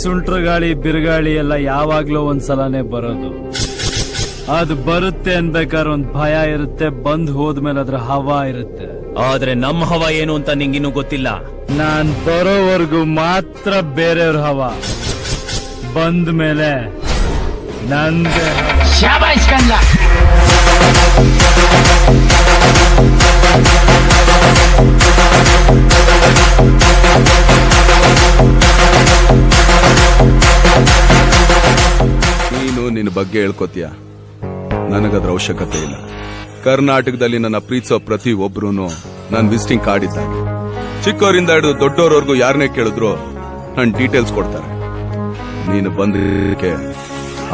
ಸುಂಟ್ರ ಗಾಳಿ ಬಿರುಗಾಳಿ ಎಲ್ಲ ಯಾವಾಗ್ಲೂ ಒಂದ್ಸಲನೇ ಬರೋದು. ಅದು ಬರುತ್ತೆ ಅನ್ಬೇಕಾದ್ರೆ ಒಂದ್ ಭಯ ಇರುತ್ತೆ, ಬಂದ್ ಹೋದ್ಮೇಲೆ ಅದ್ರ ಹವಾ ಇರುತ್ತೆ. ಆದ್ರೆ ನಮ್ಮ ಹವಾ ಏನು ಅಂತ ನಿಂಗಿನ್ನೂ ಗೊತ್ತಿಲ್ಲ. ನಾನ್ ಬರೋವರೆಗೂ ಮಾತ್ರ ಬೇರೆಯವ್ರ ಹವಾ, ಬಂದ ಮೇಲೆ ನಂದೇ ಹವಾ. ನೀನು ನಿನ್ನ ಬಗ್ಗೆ ಹೇಳ್ಕೊತೀಯ, ನನಗದ್ರ ಅವಶ್ಯಕತೆ ಇಲ್ಲ. ಕರ್ನಾಟಕದಲ್ಲಿ ನನ್ನ ಪ್ರೀತಿಸೋ ಪ್ರತಿ ಒಬ್ರು ನನ್ ವಿಸಿಟಿಂಗ್ ಕಾರ್ಡ್ ಇದ್ದಾಗ. ಚಿಕ್ಕವರಿಂದ ಹಿಡಿದು ದೊಡ್ಡವರವರೆಗೂ ಯಾರನ್ನೇ ಕೇಳಿದ್ರು ನನ್ ಡೀಟೇಲ್ಸ್ ಕೊಡ್ತಾರೆ. ನೀನು ಬಂದಕ್ಕೆ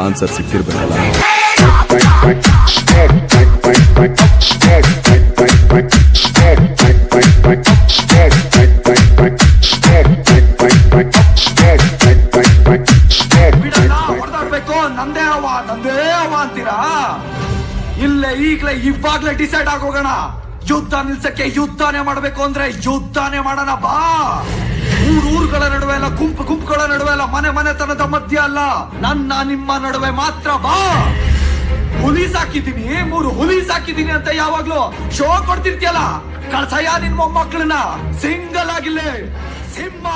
ಆನ್ಸರ್ ಸಿಕ್ತಿರ್ಬೇಕಲ್ಲ. ನಂದೇ ಹವಾ ಅಂತೀರಾ? ಇಲ್ಲೇ ಈಗ್ಲೇ ಇವಾಗ್ಲೇ ಡಿಸೈಡ್ ಆಗೋಗೋಣ. ಯುದ್ಧ ನಿಲ್ಸಕ್ಕೆ ಯುದ್ಧನೇ ಮಾಡ್ಬೇಕು ಅಂದ್ರೆ ಯುದ್ಧನೇ ಮಾಡೋಣ ಬಾ. ಊರುಗಳ ನಡುವೆ ಅಲ್ಲ, ಗುಂಪುಗಳ ನಡುವೆ ಅಲ್ಲ, ಮನೆತನದ ಮಧ್ಯ ಅಲ್ಲ, ನನ್ನ ನಿಮ್ಮ ನಡುವೆ ಮಾತ್ರ ಬಾ. ಹುಲಿ ಸಾಕಿದೀನಿ, 3 ಹುಲಿ ಸಾಕಿದೀನಿ ಅಂತ ಯಾವಾಗ್ಲೂ ಶೋ ಕೊಡ್ತಿರ್ತೀಯಲ್ಲ, ಕಳ್ಸಯ್ಯ ನಿನ್ ಮೊಮ್ಮಕ್ಕಳನ್ನ. ಸಿಂಗಲ್ ಆಗಿಲ್ಲೇ ಸಿಂಹ